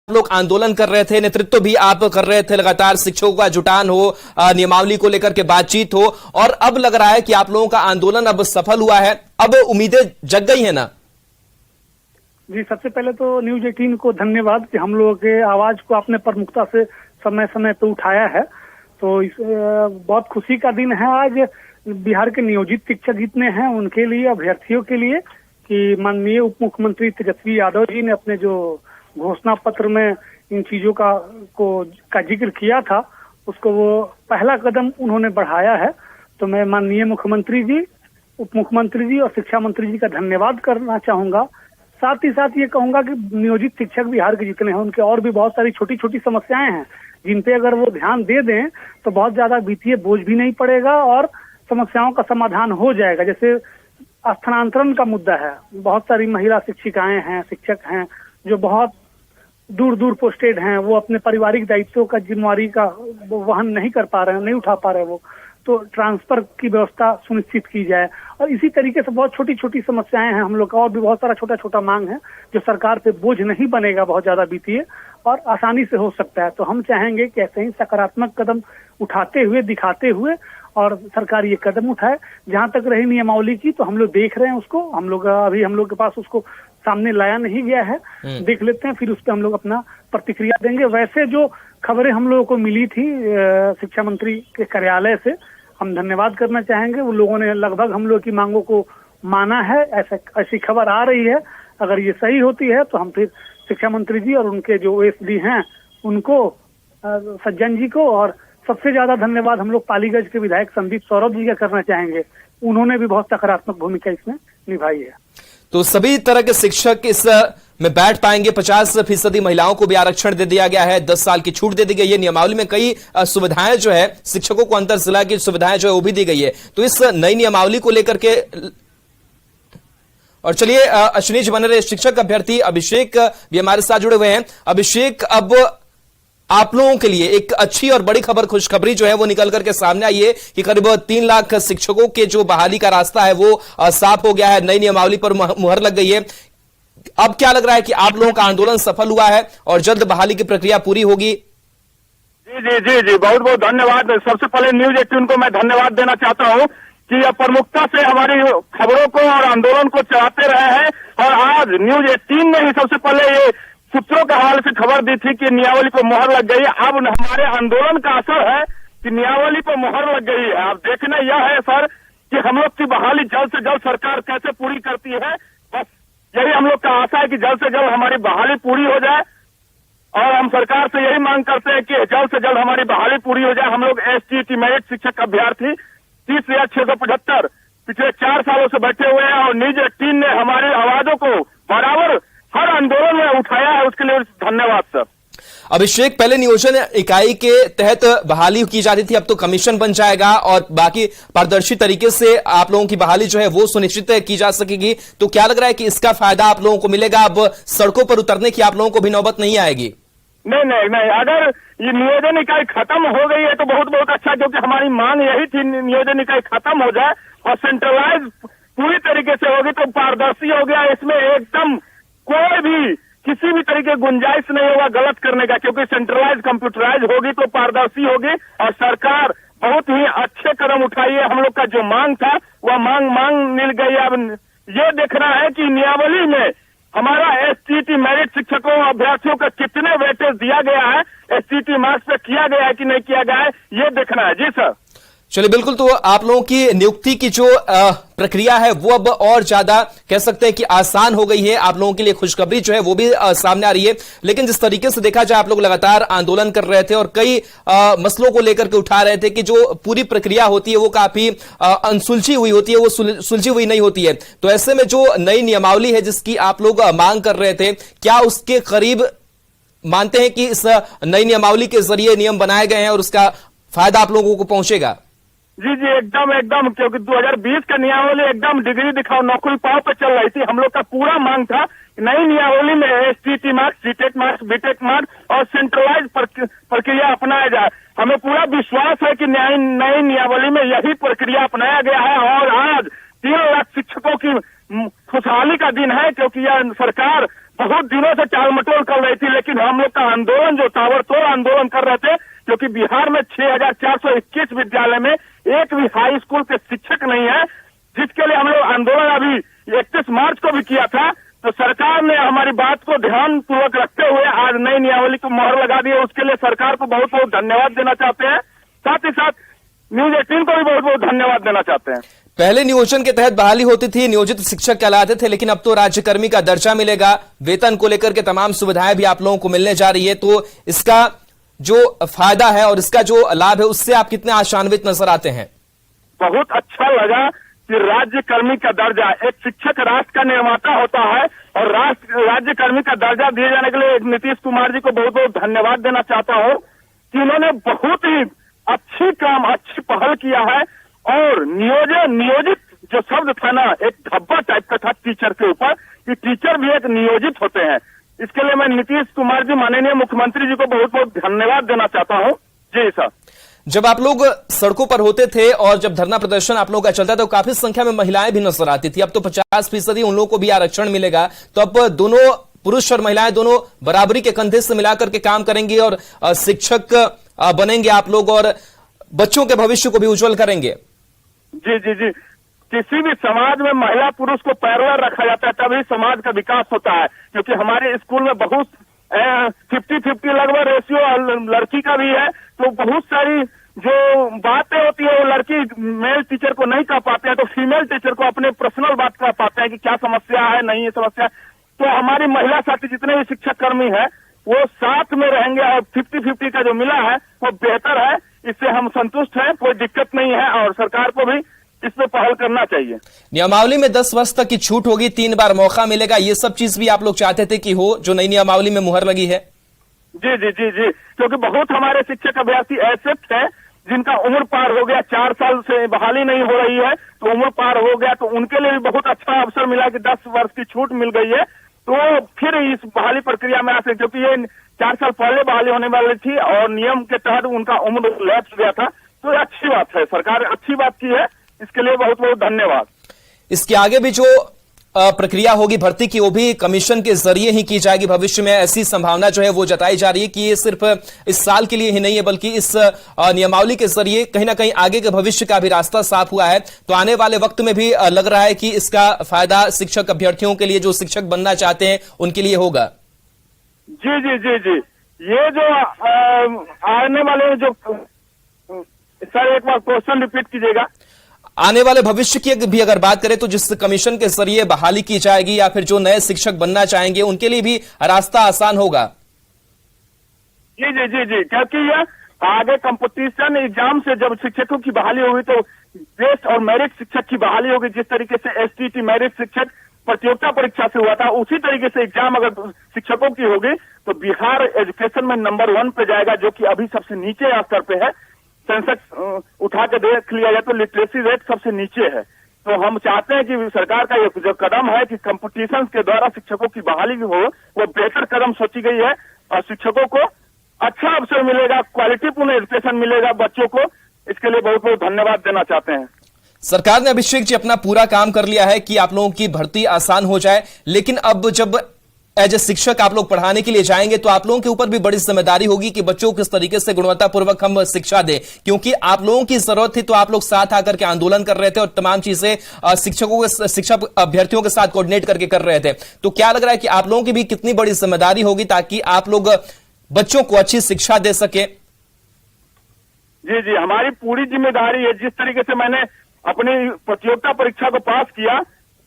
लोग आंदोलन कर रहे थे, नेतृत्व भी आप कर रहे थे, लगातार शिक्षकों का जुटान हो, नियमावली को लेकर के बातचीत हो, और अब लग रहा है कि आप लोगों का आंदोलन अब सफल हुआ है, अब उम्मीदें जग गई है ना? जी, सबसे पहले तो न्यूज 18 को धन्यवाद कि हम लोगों के आवाज को आपने प्रमुखता से समय समय पे उठाया है। तो बहुत खुशी का दिन है आज बिहार के नियोजित शिक्षक जितने हैं उनके लिए, अभ्यर्थियों के लिए, कि माननीय उप मुख्यमंत्री तेजस्वी यादव जी ने अपने जो घोषणा पत्र में इन चीजों का जिक्र किया था, उसको वो पहला कदम उन्होंने बढ़ाया है। तो मैं माननीय मुख्यमंत्री जी, उप मुख्यमंत्री जी और शिक्षा मंत्री जी का धन्यवाद करना चाहूंगा। साथ ही साथ ये कहूंगा कि नियोजित शिक्षक बिहार के जितने हैं उनके और भी बहुत सारी छोटी छोटी समस्याएं हैं जिन पे अगर वो ध्यान दे दें तो बहुत ज्यादा वित्तीय बोझ भी नहीं पड़ेगा और समस्याओं का समाधान हो जाएगा। जैसे स्थानांतरण का मुद्दा है, बहुत सारी महिला शिक्षिकाएं हैं, शिक्षक हैं जो बहुत दूर दूर पोस्टेड हैं, वो अपने पारिवारिक दायित्वों का जिम्मेवारी का वहन नहीं कर पा रहे हैं, नहीं उठा पा रहे वो, तो ट्रांसफर की व्यवस्था सुनिश्चित की जाए। और इसी तरीके से बहुत छोटी छोटी समस्याएं हैं हम लोग का, और भी बहुत सारा छोटा छोटा मांग है जो सरकार पे बोझ नहीं बनेगा बहुत ज्यादा वित्तीय, और आसानी से हो सकता है। तो हम चाहेंगे कि ऐसे ही सकारात्मक कदम उठाते हुए, दिखाते हुए, और सरकार ये कदम उठाए। जहां तक रही नियमावली की, तो हम लोग देख रहे हैं उसको, हम लोग के पास उसको सामने लाया नहीं गया है, देख लेते हैं, फिर उस पर हम लोग अपना प्रतिक्रिया देंगे। वैसे जो खबरें हम लोगों को मिली थी शिक्षा मंत्री के कार्यालय से, हम धन्यवाद करना चाहेंगे। उन लोगों ने लगभग हम लोग की मांगों को माना है, ऐसी खबर आ रही है। अगर ये सही होती है तो हम फिर शिक्षा मंत्री जी और उनके जो ओएसडी हैं उनको, सज्जन जी को, और सबसे ज्यादा धन्यवाद हम लोग पालीगंज के विधायक संदीप सौरभ जी का करना चाहेंगे। उन्होंने भी बहुत सकारात्मक भूमिका इसमें निभाई है। तो सभी तरह के शिक्षक इस में बैठ पाएंगे। 50% महिलाओं को भी आरक्षण दे दिया गया है, 10 साल की छूट दे दी गई है। नियमावली में कई सुविधाएं जो है, शिक्षकों को अंतर जिला की सुविधाएं जो है वो भी दी गई है। तो इस नई नियमावली को लेकर के, और चलिए अश्विनी जी बने रहे, शिक्षक अभ्यर्थी अभिषेक भी हमारे साथ जुड़े हुए हैं। अभिषेक, अब आप लोगों के लिए एक अच्छी और बड़ी खबर, खुशखबरी जो है वो निकल करके सामने आई है कि करीब 3 लाख शिक्षकों के जो बहाली का रास्ता है वो साफ हो गया है, नई नियमावली पर मुहर लग गई है। अब क्या लग रहा है कि आप लोगों का आंदोलन सफल हुआ है और जल्द बहाली की प्रक्रिया पूरी होगी? जी जी जी जी, बहुत बहुत धन्यवाद। सबसे पहले न्यूज 18 को मैं धन्यवाद देना चाहता हूं कि यह प्रमुखता से हमारी खबरों को और आंदोलन को चलाते रहे हैं। और आज न्यूज 18 ने ही सबसे पहले ये सूत्रों के हवाले से खबर दी थी कि नियमावली पर मुहर लग गई है। अब हमारे आंदोलन का असर है कि नियमावली पर मुहर लग गई है। अब देखना यह है सर कि हम लोग की बहाली जल्द से जल्द सरकार कैसे पूरी करती है। बस यही हम लोग का आशा है कि जल्द से जल्द हमारी बहाली पूरी हो जाए, और हम सरकार से यही मांग करते हैं कि जल्द से जल्द हमारी बहाली पूरी हो जाए। हम लोग एसटीटी मेरिट शिक्षक अभ्यर्थी 30,675 पिछले 4 सालों से बैठे हुए हैं, और न्यूज 18 ने हमारी आवाजों को बराबर हर आंदोलन में उठाया है, उसके लिए धन्यवाद सर। अभिषेक, पहले नियोजन इकाई के तहत बहाली की जाती थी, अब तो कमीशन बन जाएगा और बाकी पारदर्शी तरीके से आप लोगों की बहाली जो है वो सुनिश्चित की जा सकेगी। तो क्या लग रहा है कि इसका फायदा आप लोगों को मिलेगा? अब सड़कों पर उतरने की आप लोगों को भी नौबत नहीं आएगी? नहीं नहीं नहीं, अगर ये नियोजन इकाई खत्म हो गई है तो बहुत बहुत अच्छा, क्योंकि हमारी मांग यही थी नियोजन इकाई खत्म हो जाए और सेंट्रलाइज पूरी तरीके से होगी तो पारदर्शी हो गया। इसमें एकदम कोई भी किसी भी तरीके की गुंजाइश नहीं होगा गलत करने का, क्योंकि सेंट्रलाइज कंप्यूटराइज होगी तो पारदर्शी होगी। और सरकार बहुत ही अच्छे कदम उठाई है। हम लोग का जो मांग था वह मांग मिल गई। अब ये देखना है कि नियमावली में हमारा एसटीटी मेरिट शिक्षकों अभ्यर्थियों का कितने वेटेज दिया गया है, एसटीटी मार्क्स पे किया गया है कि नहीं किया गया है, ये देखना है। जी सर, चलिए बिल्कुल। तो आप लोगों की नियुक्ति की जो प्रक्रिया है वो अब और ज्यादा कह सकते हैं कि आसान हो गई है। आप लोगों के लिए खुशखबरी जो है वो भी सामने आ रही है। लेकिन जिस तरीके से देखा जाए, आप लोग लगातार आंदोलन कर रहे थे और कई मसलों को लेकर के उठा रहे थे कि जो पूरी प्रक्रिया होती है वो काफी अनसुलझी हुई होती है, वो सुलझी हुई नहीं होती है। तो ऐसे में जो नई नियमावली है जिसकी आप लोग मांग कर रहे थे, क्या उसके करीब मानते हैं कि इस नई नियमावली के जरिए नियम बनाए गए हैं और उसका फायदा आप लोगों को पहुंचेगा? जी जी, एकदम एकदम, क्योंकि 2020 का नियमावली एकदम डिग्री दिखाओ नौकरी पाओ पे चल रही थी। हम लोग का पूरा मांग था नई नियमावली में STT marks, CTET marks, BTech marks और सेंट्रलाइज प्रक्रिया अपनाया जाए। हमें पूरा विश्वास है कि नई नियमावली में यही प्रक्रिया अपनाया गया है। और आज 3 लाख शिक्षकों की खुशहाली का दिन है, क्योंकि यह सरकार बहुत दिनों से टालमटोल कर रही थी, लेकिन हम लोग का आंदोलन जो ताबड़तोड़ आंदोलन कर रहे थे, क्योंकि बिहार में 6,421 विद्यालय में एक भी हाई स्कूल के शिक्षक नहीं है, जिसके लिए हम लोग आंदोलन अभी 31 मार्च को भी किया था। तो सरकार ने हमारी बात को ध्यान पूर्वक रखते हुए आज नई नियमावली को मोहर लगा दी है। उसके लिए सरकार को बहुत बहुत धन्यवाद देना चाहते हैं। साथ ही साथ न्यूज 18 को भी बहुत बहुत धन्यवाद देना चाहते हैं। पहले नियोजन के तहत बहाली होती थी, नियोजित शिक्षक कहलाते थे, लेकिन अब तो राज्यकर्मी का दर्जा मिलेगा, वेतन को लेकर के तमाम सुविधाएं भी आप लोगों को मिलने जा रही है। तो इसका जो फायदा है और इसका जो लाभ है, उससे आप कितने आशान्वित नजर आते हैं? बहुत अच्छा लगा कि राज्यकर्मी का दर्जा, एक शिक्षक राष्ट्र का निर्माता होता है और राज्यकर्मी का दर्जा दिए जाने के लिए नीतीश कुमार जी को बहुत बहुत धन्यवाद देना चाहता हूँ कि उन्होंने बहुत ही अच्छी पहल किया है। और नियोजित जो शब्द था ना, एक धब्बा टाइप का था टीचर के ऊपर, कि टीचर भी एक नियोजित होते हैं। इसके लिए मैं नीतीश कुमार जी, माननीय मुख्यमंत्री जी को बहुत बहुत धन्यवाद देना चाहता हूँ। जी सर। जब आप लोग सड़कों पर होते थे और जब धरना प्रदर्शन आप लोगों का चलता था, तो काफी संख्या में महिलाएं भी नजर आती थी। अब तो 50% उन लोगों को भी आरक्षण मिलेगा, तो अब दोनों पुरुष और महिलाएं दोनों बराबरी के कंधे से मिलाकर के काम करेंगे और शिक्षक बनेंगे आप लोग और बच्चों के भविष्य को भी उज्जवल करेंगे। जी जी जी, किसी भी समाज में महिला पुरुष को पैरेलल रखा जाता है, तभी समाज का विकास होता है। क्योंकि हमारे स्कूल में बहुत 50-50 लगभग रेशियो लड़की का भी है, तो बहुत सारी जो बातें होती है वो लड़की मेल टीचर को नहीं कह पाते हैं, तो फीमेल टीचर को अपने पर्सनल बात कह पाते हैं कि क्या समस्या है, नहीं है समस्या। तो हमारी महिला साथी जितने भी शिक्षक कर्मी है वो साथ में रहेंगे और 50-50 का जो मिला है वो बेहतर है। इससे हम संतुष्ट हैं, कोई दिक्कत नहीं है और सरकार को भी इसमें पहल करना चाहिए। नियमावली में 10 वर्ष तक की छूट होगी, 3 बार मौका मिलेगा, ये सब चीज भी आप लोग चाहते थे कि हो, जो नई नियमावली में मुहर लगी है? जी जी जी जी, क्योंकि बहुत हमारे शिक्षक अभ्यर्थी ऐसे हैं जिनका उम्र पार हो गया, 4 साल से बहाली नहीं हो रही है, तो उम्र पार हो गया, तो उनके लिए भी बहुत अच्छा अवसर मिला कि 10 वर्ष की छूट मिल गई है। तो फिर इस बहाली प्रक्रिया में आ सकते, क्योंकि ये 4 साल पहले बहाली होने वाली थी और नियम के तहत उनका उम्र लैप्स गया था। तो अच्छी बात है, सरकार अच्छी बात की है, इसके लिए बहुत बहुत धन्यवाद। इसके आगे भी जो प्रक्रिया होगी भर्ती की, वो भी कमीशन के जरिए ही की जाएगी भविष्य में। ऐसी संभावना जो है वो जताई जा रही है कि ये सिर्फ इस साल के लिए ही नहीं है, बल्कि इस नियमावली के जरिए कहीं ना कहीं आगे के भविष्य का भी रास्ता साफ हुआ है। तो आने वाले वक्त में भी लग रहा है कि इसका फायदा शिक्षक अभ्यर्थियों के लिए, जो शिक्षक बनना चाहते हैं उनके लिए होगा। जी जी जी जी, ये जो आने वाले जो, सर एक बार क्वेश्चन रिपीट कीजिएगा। आने वाले भविष्य की भी अगर बात करें तो जिस कमीशन के जरिए बहाली की जाएगी या फिर जो नए शिक्षक बनना चाहेंगे उनके लिए भी रास्ता आसान होगा। जी जी जी जी, क्योंकि यह आगे कंपटीशन एग्जाम से जब शिक्षकों की बहाली होगी तो बेस्ट और मेरिट शिक्षक की बहाली होगी। जिस तरीके से एसटीटी मेरिट शिक्षक प्रतियोगिता परीक्षा से हुआ था, उसी तरीके से एग्जाम अगर शिक्षकों की होगी तो बिहार एजुकेशन में नंबर 1 पे जाएगा, जो कि अभी सबसे नीचे स्तर पे है। सेंसेक्स उठा के देख लिया जाए तो लिटरेसी रेट सबसे नीचे है। तो हम चाहते हैं कि सरकार का ये जो कदम है कि कंपटीशन के द्वारा शिक्षकों की बहाली भी हो, वो बेहतर कदम सोची गई है और शिक्षकों को अच्छा अवसर मिलेगा, क्वालिटीपूर्ण एजुकेशन मिलेगा बच्चों को। इसके लिए बहुत बहुत धन्यवाद देना चाहते हैं। सरकार ने, अभिषेक जी, अपना पूरा काम कर लिया है कि आप लोगों की भर्ती आसान हो जाए, लेकिन अब जब एज ए शिक्षक आप लोग पढ़ाने के लिए जाएंगे तो आप लोगों के ऊपर भी बड़ी जिम्मेदारी होगी कि बच्चों को किस तरीके से गुणवत्तापूर्वक हम शिक्षा दें, क्योंकि आप लोगों की जरूरत थी तो आप लोग साथ आकर के आंदोलन कर रहे थे और तमाम चीजें शिक्षक अभ्यर्थियों के साथ कोऑर्डिनेट करके कर रहे थे। तो क्या लग रहा है कि आप लोगों की भी कितनी बड़ी जिम्मेदारी होगी ताकि आप लोग बच्चों को अच्छी शिक्षा दे सके? जी जी, हमारी पूरी जिम्मेदारी है। जिस तरीके से मैंने अपनी प्रतियोगिता परीक्षा को पास किया,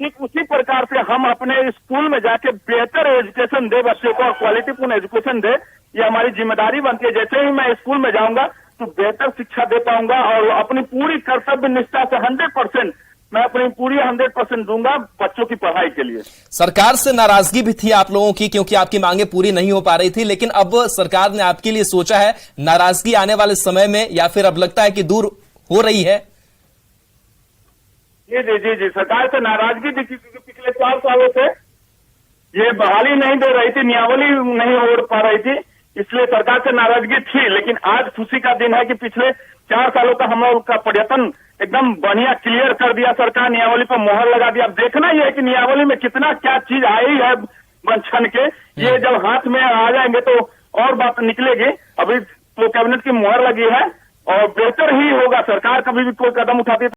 ठीक उसी प्रकार से हम अपने स्कूल में जाके बेहतर एजुकेशन दे बच्चों को और क्वालिटीपूर्ण एजुकेशन दे, ये हमारी जिम्मेदारी बनती है। जैसे ही मैं स्कूल में जाऊंगा तो बेहतर शिक्षा दे पाऊंगा और अपनी पूरी कर्तव्य निष्ठा से 100% मैं अपनी पूरी 100% दूंगा बच्चों की पढ़ाई के लिए। सरकार से नाराजगी भी थी आप लोगों की, क्योंकि आपकी मांगे पूरी नहीं हो पा रही थी, लेकिन अब सरकार ने आपके लिए सोचा है, नाराजगी आने वाले समय में या फिर अब लगता है कि दूर हो रही है? जी जी जी जी, सरकार से नाराजगी थी क्योंकि पिछले 4 सालों से ये बहाली नहीं दे रही थी, नियमावली नहीं हो पा रही थी, इसलिए सरकार से नाराजगी थी। लेकिन आज खुशी का दिन है कि पिछले 4 सालों का हम लोग का पर्यटन एकदम बढ़िया क्लियर कर दिया सरकार, नियमावली पर मोहर लगा दिया। अब देखना यह है कि नियमावली में कितना क्या चीज आई है, बन छन के, ये जब हाथ में आ जाएंगे तो और बात निकलेगी। अभी तो कैबिनेट की मुहर लगी है और बेहतर ही होगा। सरकार कभी भी कोई कदम उठाती है